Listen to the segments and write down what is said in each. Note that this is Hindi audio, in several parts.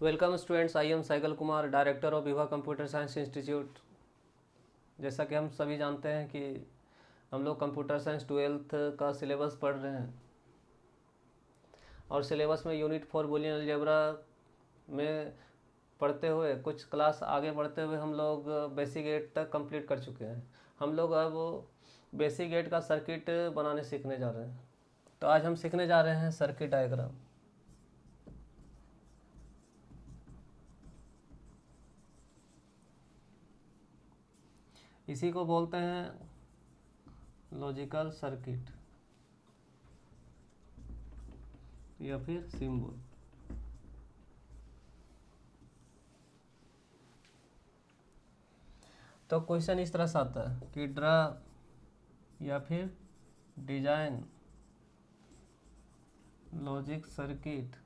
Welcome students, I am cycle Kumar, director of Vibha computer science institute. जैसा कि हम सभी जानते हैं कि हम लोग कंप्यूटर साइंस 12th का सिलेबस पढ़ रहे हैं और सिलेबस में यूनिट 4 बूलियन अलजेब्रा में पढ़ते हुए कुछ क्लास आगे बढ़ते हुए हम लोग बेसिक 8 तक कंप्लीट कर चुके हैं। हम लोग अब बेसिक 8 का सर्किट बनाने सीखने जा रहे हैं। तो आज हम सीखने जा रहे हैं सर्किट डायग्राम। इसी को बोलते हैं लॉजिकल सर्किट या फिर सिंबल। तो क्वेश्चन इस तरह से आता है कि ड्रा या फिर डिजाइन लॉजिक सर्किट,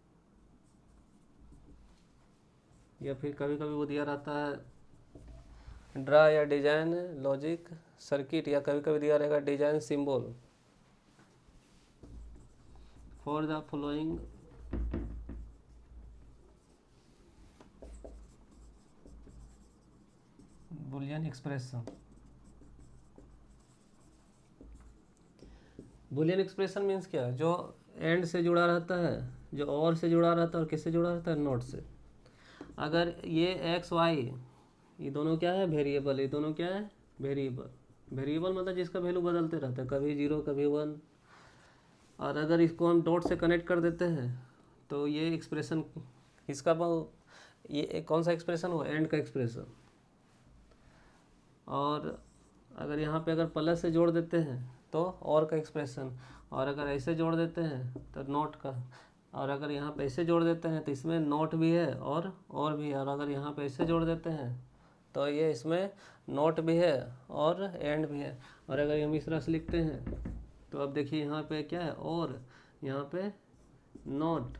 या फिर कभी कभी वो दिया रहता है ड्रा या डिजाइन लॉजिक सर्किट, या कभी कभी दिया रहेगा design symbol for the following Boolean expression. Boolean expression means क्या? जो एंड से जुड़ा रहता है, जो और से जुड़ा रहता है, और किससे जुड़ा रहता है? नोट से। अगर ये एक्स वाई ये दोनों क्या है? वेरिएबल। ये दोनों क्या है? वेरिएबल। वेरिएबल मतलब जिसका वैल्यू बदलते रहता है, कभी 0 कभी 1। और अगर इसको हम डॉट से कनेक्ट कर देते हैं तो ये एक्सप्रेशन इसका ये कौन सा एक्सप्रेशन हुआ? एंड का एक्सप्रेशन। और अगर यहाँ पे अगर प्लस से जोड़ देते हैं तो और का एक्सप्रेशन, और अगर ऐसे जोड़ देते हैं तो नोट का, और अगर यहाँ पे ऐसे जोड़ देते हैं तो इसमें नोट भी है और भी है, और अगर यहाँ पे ऐसे जोड़ देते हैं तो ये इसमें नोट भी है और एंड भी है। और अगर हम इस तरह से लिखते हैं तो अब देखिए यहाँ पे क्या है? और यहाँ पे नोट,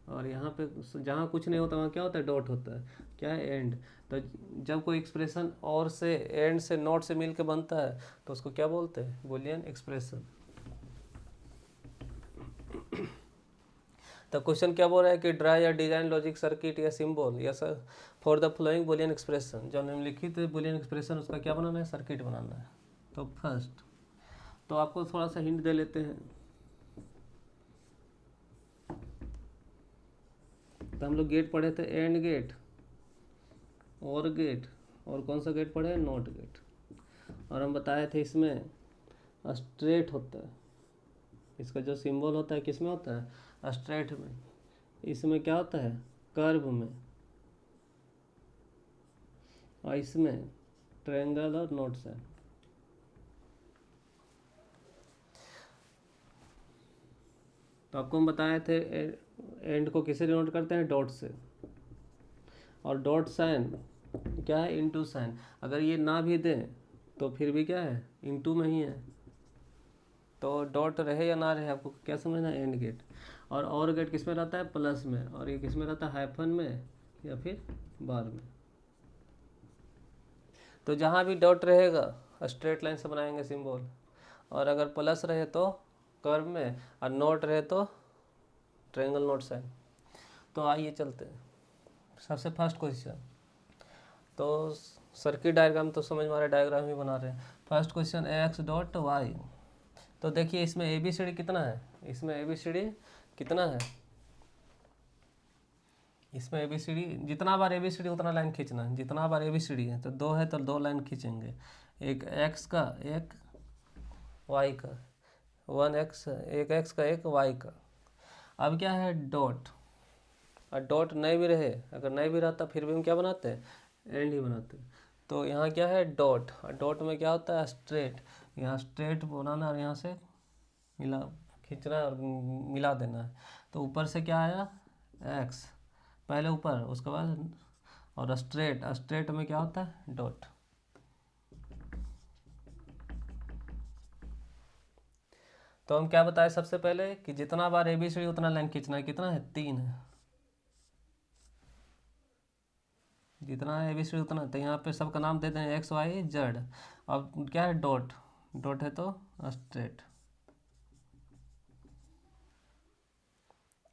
और यहाँ पे जहाँ कुछ नहीं होता वहाँ क्या होता है? डॉट होता है। क्या है? एंड। तो जब कोई एक्सप्रेशन और से, एंड से, नोट से मिल के बनता है तो उसको क्या बोलते हैं? Boolean expression. तो क्वेश्चन क्या बोल रहा है कि ड्रा या डिजाइन लॉजिक सर्किट या सिंबल या sir for the flowing Boolean expression. जो निम्नलिखित बुलियन एक्सप्रेशन उसका क्या बनाना है? सर्किट बनाना है। तो फर्स्ट तो आपको थोड़ा सा हिंट दे लेते हैं। तो हम लोग गेट पढ़े थे, एंड गेट, और गेट, और कौन सा गेट पढ़े? Not gate. और हम बताए थे इसमें स्ट्रेट होता है, इसका जो सिंबल होता है किस में होता है? स्ट्रेट में। इसमें क्या होता है? कर्व में। और इसमें ट्रायंगल और नोट से। तो आपको हम बताए थे एंड को किसे डिनोट करते हैं? डॉट से। और डॉट साइन क्या है? Into sine. अगर ये ना भी दें तो फिर भी क्या है? इनटू में ही है। तो डॉट रहे या ना रहे, आपको क्या समझना है? And gate. और गेट किस में रहता है? प्लस में। और ये किस में रहता है? हाइफन में या फिर बार में। तो जहाँ भी डॉट रहेगा स्ट्रेट लाइन से बनाएंगे सिंबल, और अगर प्लस रहे तो कर्व में, और नोट रहे तो ट्रायंगल नोट साइन। तो आइए चलते हैं सबसे फर्स्ट क्वेश्चन। तो सर्किट डायग्राम तो समझ में आ रहा है, डायग्राम ही बना रहे हैं। First question X dot Y. तो देखिए इसमें ए बी सी डी कितना है? इसमें ए बी सी डी कितना है? इसमें ए बी सी डी जितना बार ए बी सी डी उतना लाइन खींचना है। जितना बार ए बी सी डी है तो 2 है तो 2 लाइन खींचेंगे, एक एक्स का एक वाई का, 1 एक्स, एक एक्स का एक वाई का। अब क्या है? डॉट। और डॉट नहीं भी रहे, अगर नहीं भी रहता फिर भी हम क्या बनाते हैं? एंड ही बनाते हैं। तो यहाँ क्या है? डॉट। और डॉट में क्या होता है? स्ट्रेट। यहाँ स्ट्रेट बनाना और यहाँ से मिला खींचना और मिला देना है। तो ऊपर से क्या आया? एक्स, पहले ऊपर, उसके बाद और स्ट्रेट। स्ट्रेट में क्या होता है? डॉट। तो हम क्या बताए सबसे पहले कि जितना बार ए बी सी डी उतना लाइन खींचना है। कितना है? 3 है। जितना है ए बी सी डी उतना। तो यहाँ पे सबका नाम दे दें एक्स वाई जेड। अब क्या है? डॉट। डॉट है तो स्ट्रेट।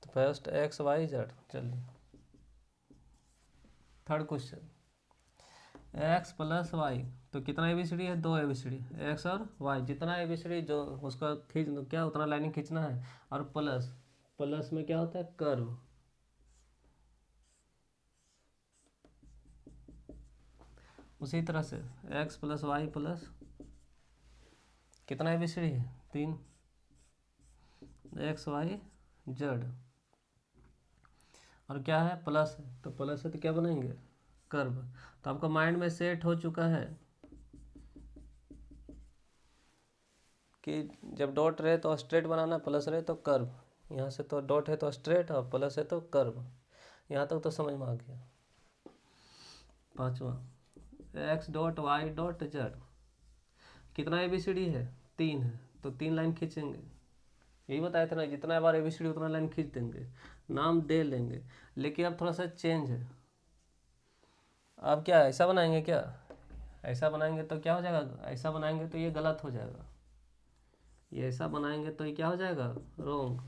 तो फर्स्ट एक्स वाई जेड। चलिए third question, X plus Y, तो कितना एबीसीडी है, 2 एबीसीडी, एक्स और वाई, जितना एबीसीडी जो उसका खींच क्या उतना लाइनिंग खींचना है, और प्लस, प्लस में क्या होता है, कर्व। उसी तरह से एक्स प्लस वाई प्लस कितना एबीसीडी है, 3, एक्स वाई जेड, और क्या है, प्लस है, तो प्लस है तो क्या बनाएंगे, कर्व। तो आपका माइंड में सेट हो चुका है कि जब डॉट रहे तो स्ट्रेट बनाना, प्लस रहे तो कर्व। यहाँ से तो डॉट है तो स्ट्रेट और प्लस है तो कर्व। यहाँ तक तो समझ में आ गया। पांचवा, X dot Y dot Z, कितना एबीसीडी है, 3 है, तो 3 लाइन खींचेंगे। यही बताया था ना, जितना बार एबीसीडी उतना लाइन खींच देंगे, नाम दे लेंगे। लेकिन अब थोड़ा सा चेंज है, अब क्या ऐसा बनाएंगे, क्या ऐसा बनाएंगे तो क्या हो जाएगा, ऐसा बनाएंगे तो ये गलत हो जाएगा, ये ऐसा बनाएंगे तो ये क्या हो जाएगा, रॉन्ग।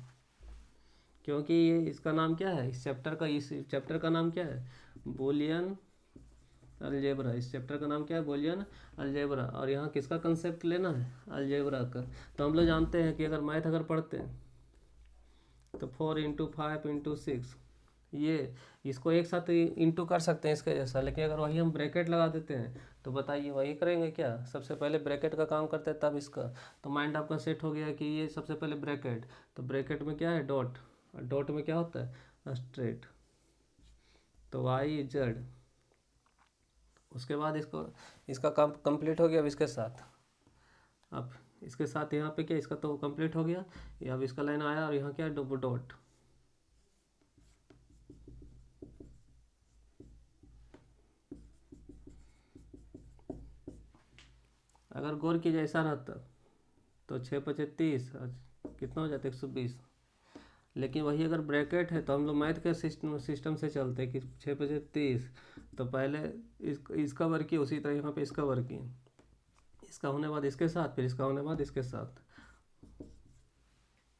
क्योंकि ये इसका नाम क्या है, इस चैप्टर का नाम क्या है, बूलियन अलजेब्रा। इस चैप्टर का नाम क्या है, बूलियन अलजेब्रा। और यहाँ किसका कंसेप्ट लेना है, अलजेब्रा का। तो हम लोग जानते हैं कि अगर मैथ अगर पढ़ते हैं तो 4 × 5 × 6, ये इसको एक साथ इंटू कर सकते हैं इसके जैसा। लेकिन अगर वही हम ब्रैकेट लगा देते हैं तो बताइए वही करेंगे क्या, सबसे पहले ब्रैकेट का काम करते हैं तब इसका। तो माइंड आपका सेट हो गया कि ये सबसे पहले ब्रैकेट, तो ब्रैकेट में क्या है, डॉट, और डॉट में क्या होता है, स्ट्रेट, तो वाई जेड। उसके बाद इसका काम कंप्लीट हो गया। अब इसके साथ, अब इसके साथ यहाँ पे क्या, इसका तो कंप्लीट हो गया, ये अब इसका लाइन आया और यहाँ क्या है, डॉट। अगर गौर की जैसा रहता तो 6 × 5 = 30, कितना हो जाता है, 120। लेकिन वही अगर ब्रैकेट है तो हम लोग मैथ के सिस्टम से चलते हैं कि 6 × 5 = 30, तो पहले इसका वर्क किया, उसी तरह यहाँ पे इसका वर्क किया, इसका होने बाद इसके साथ, फिर इसका होने बाद इसके साथ।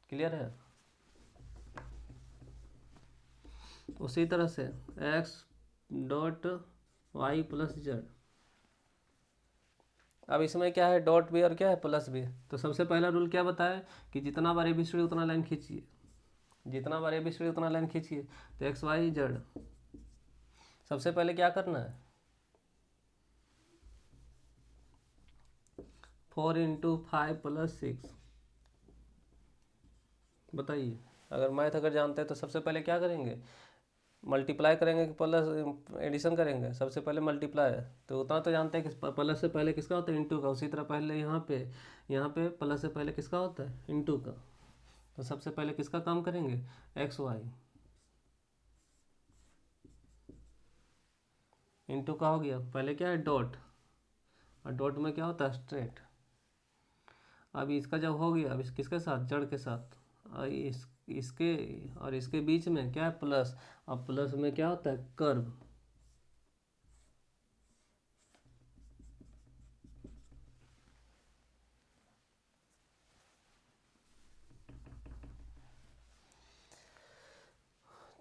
क्लियर है। उसी तरह से X dot Y plus Z, अब इसमें क्या है, डॉट भी और क्या है, प्लस भी। तो सबसे पहला रूल क्या बताया कि जितना बार एबीसीडी उतना लाइन खींचिए, जितना बार एबीसीडी उतना लाइन खींचिए। तो एक्स वाई जेड, सबसे पहले क्या करना है, 4 × 5 + 6। बताइए, अगर मैथ अगर जानते हैं तो सबसे पहले क्या करेंगे, मल्टीप्लाई करेंगे कि प्लस एडिशन करेंगे, सबसे पहले मल्टीप्लाई है। तो उतना तो जानते हैं कि प्लस से पहले किसका होता है, इंटू का। उसी तरह पहले यहाँ पे प्लस से पहले किसका होता है, इंटू का। तो सबसे पहले किसका काम करेंगे, एक्स वाई, इंटू का हो गया। पहले क्या है, डॉट, और डॉट में क्या होता है, स्ट्रेट। अब इसका जब हो गया, अब किसके साथ, जड़ के साथ, और इसके और इसके बीच में क्या है, प्लस, और प्लस में क्या होता है, कर्व।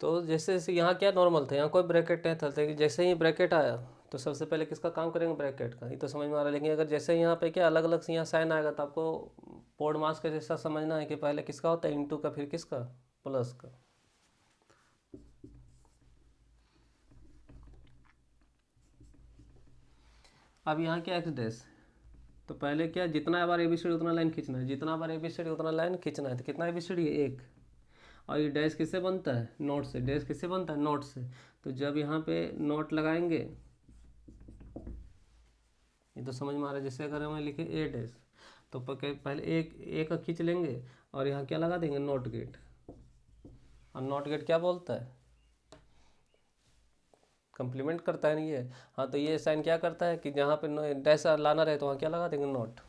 तो जैसे जैसे यहाँ क्या नॉर्मल था, यहाँ कोई ब्रैकेट नहीं था, लेकिन जैसे ही ब्रैकेट आया तो सबसे पहले किसका काम करेंगे, ब्रैकेट का। ये तो समझ में आ रहा है। लेकिन अगर जैसे यहाँ पे क्या अलग अलग से यहाँ साइन आएगा तो आपको पोड मास के जैसा समझना है कि पहले किसका होता है, इंटू का, फिर किसका, प्लस का। अब यहाँ क्या एक्स डैश, तो पहले क्या, जितना बार एबीसीडी उतना लाइन खींचना है, जितना बार एबीसीडी उतना लाइन खींचना है। तो कितना एबीसीडी है, 1। और ये डैश किससे बनता है, नोट से। डैश किससे बनता है, नोट से। तो जब यहाँ पे नोट लगाएंगे, ये तो समझ में आ रहा है। जैसे अगर हमें लिखे ए डैश, तो पहले एक खींच लेंगे और यहाँ क्या लगा देंगे, नोट गेट। और नोट गेट क्या बोलता है, कंप्लीमेंट करता है नहीं ये। हाँ, तो ये साइन क्या करता है कि जहाँ पे डैश लाना रहे तो वहाँ क्या लगा देंगे, नोट।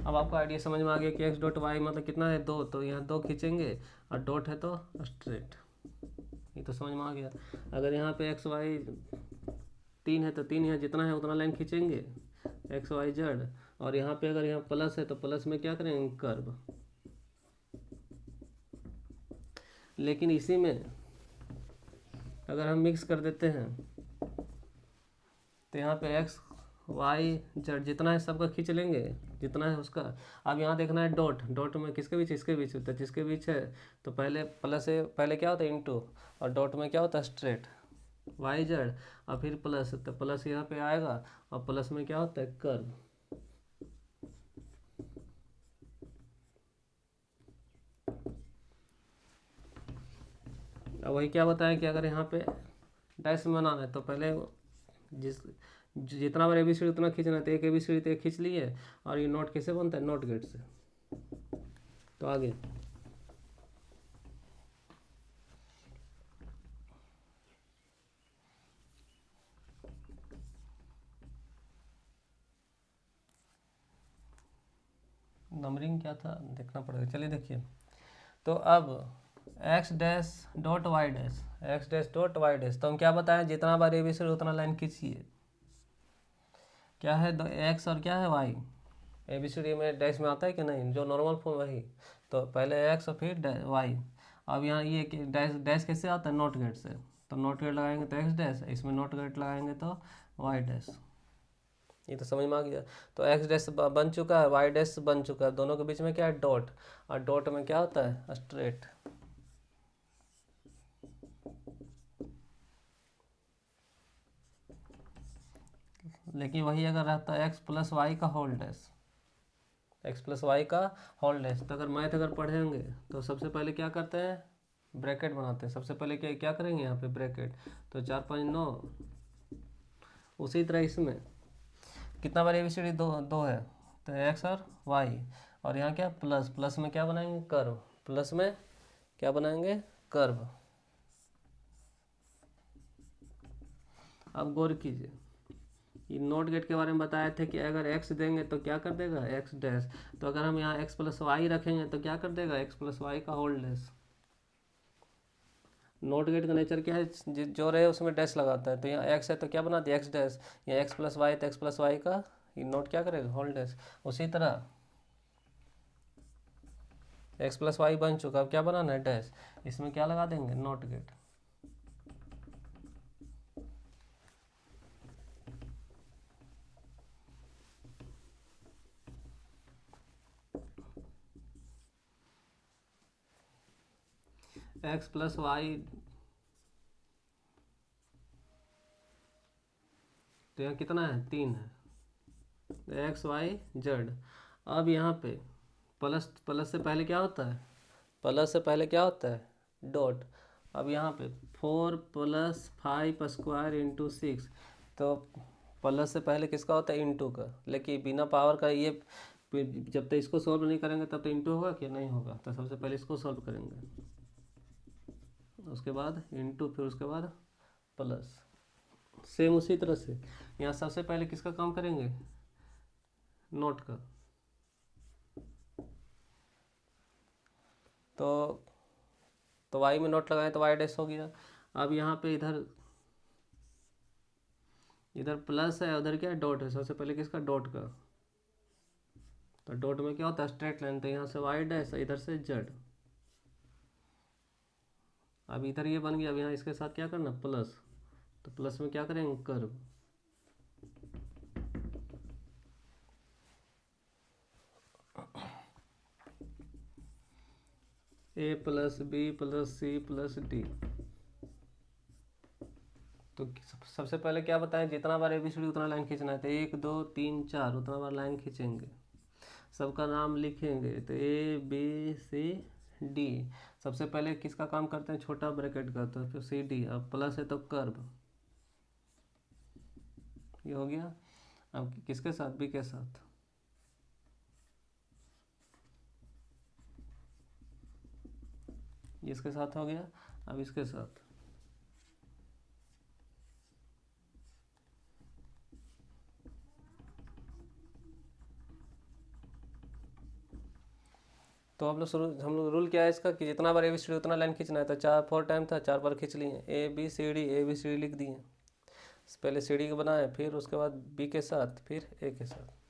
अब आपको आइडिया समझ में आ गया कि एक्स डॉट वाई मतलब कितना है, 2। तो यहाँ 2 खींचेंगे और डॉट है तो स्ट्रेट। ये तो समझ में आ गया। अगर यहाँ पे एक्स वाई 3 है तो 3 यहाँ जितना है उतना लाइन खींचेंगे, एक्स वाई जेड। और यहाँ पे अगर यहाँ प्लस है तो प्लस में क्या करेंगे, कर्व। लेकिन इसी में अगर हम मिक्स कर देते हैं तो यहाँ पे एक्स वाई जेड जितना है सबका खींच लेंगे, जितना है उसका। अब यहाँ देखना है डॉट, डॉट में किसके बीच, इसके बीच होता है, जिसके बीच है तो पहले प्लस है, पहले क्या होता है इनटू, और डॉट में क्या होता है स्ट्रेट वाई जेड, और फिर प्लस, तो प्लस यहाँ पे आएगा, और प्लस में क्या होता है कर्व। अब वही क्या बताएं कि अगर यहाँ पे डैश में बनाना है तो पहले जितना बार एबीसीडी उतना खींचना है, तो एक एबीसीडी तो एक खींच लिए, और ये नोट कैसे बनता है, नोट गेट से। तो आगे नंबरिंग क्या था देखना पड़ेगा। चलिए देखिए, तो अब X dash dot Y dash, X dash dot Y dash, तो हम क्या बताएं, जितना बार एबीसीडी उतना लाइन खींचिए। क्या है, दो एक्स और क्या है वाई, एबीसीडी में डैश में आता है कि नहीं, जो नॉर्मल फॉर्म वही। तो पहले एक्स और फिर वाई। अब यहाँ ये डैश, डैश कैसे आता है, नोट गेट से। तो नोट गेट लगाएंगे तो एक्स डैश, इसमें नोट गेट लगाएंगे तो वाई डैश। ये तो समझ में आ गया। तो एक्स डैश बन चुका है, वाई डैश बन चुका है, दोनों के बीच में क्या है, डॉट, और डॉट में क्या होता है, स्ट्रेट। लेकिन वही अगर रहता है एक्स प्लस वाई का whole dash, X plus Y का होल डैश, तो अगर मैथ अगर पढ़ेंगे तो सबसे पहले क्या करते हैं, ब्रैकेट बनाते हैं। सबसे पहले क्या क्या करेंगे यहाँ पे ब्रैकेट, तो 4 5 9। उसी तरह इसमें कितना बार एबीसीडी, दो है, तो एक्स और वाई, और यहाँ क्या प्लस, प्लस में क्या बनाएंगे, कर्व, प्लस में क्या बनाएंगे, कर्व। अब गौर कीजिए, ये नोट गेट के बारे में बताए थे कि अगर x देंगे तो क्या कर देगा, x डैश। तो अगर हम यहाँ x प्लस वाई रखेंगे तो क्या कर देगा, x प्लस वाई का होल डैश। नोट गेट का नेचर क्या है, जो रहे उसमें डैश लगाता है। तो यहाँ x है तो क्या बना दिया, x डैश। यहाँ x प्लस वाई तो x प्लस वाई का ये नोट क्या करेगा, होल डैश। उसी तरह x प्लस वाई बन चुका, अब क्या बनाना है, डैश। इसमें क्या लगा देंगे, not gate. X plus Y, तो यहाँ कितना है, 3 है, एक्स वाई जेड। अब यहाँ पे प्लस, प्लस से पहले क्या होता है, प्लस से पहले क्या होता है, डॉट। अब यहाँ पे 4 + 5 स्क्वायर इंटू 6, तो प्लस से पहले किसका होता है, इंटू का। लेकिन बिना पावर का ये जब तक इसको सॉल्व नहीं करेंगे तब तक इंटू होगा कि नहीं होगा। तो सबसे पहले इसको सॉल्व करेंगे, उसके बाद इंटू, फिर उसके बाद प्लस। सेम उसी तरह से यहाँ सबसे पहले किसका काम करेंगे, नोट का। तो वाई में नोट लगाए तो वाई डैश हो गया। अब यहाँ पे इधर प्लस है, उधर क्या है, डॉट है। सबसे पहले किसका, डॉट का। तो डॉट में क्या होता है, स्ट्रेट लाइन, तो यहाँ से वाई डैश, इधर से जेड। अब इधर ये बन गया। अब यहाँ इसके साथ क्या करना, प्लस। तो प्लस में क्या करेंगे, curve. a plus B plus C plus D. तो सबसे पहले क्या बताएं, जितना बार एबीसीडी उतना लाइन खींचना है। तो 1 2 3 4 उतना बार लाइन खींचेंगे, सबका नाम लिखेंगे। तो ए बी सी डी। सबसे पहले किसका काम करते हैं, छोटा ब्रैकेट का, तो फिर सी डी। अब प्लस है तो कर्व, ये हो गया। अब किसके साथ, बी के साथ। इसके साथ हो गया। अब इसके साथ, तो हम लोग रूल क्या है इसका, कि जितना बार एबीसीडी उतना लाइन खींचना है। तो 4 टाइम था, 4 बार खींच लिए, ए बी सी डी लिख दिए। पहले सी डी के बनाए, फिर उसके बाद बी के साथ, फिर ए के साथ।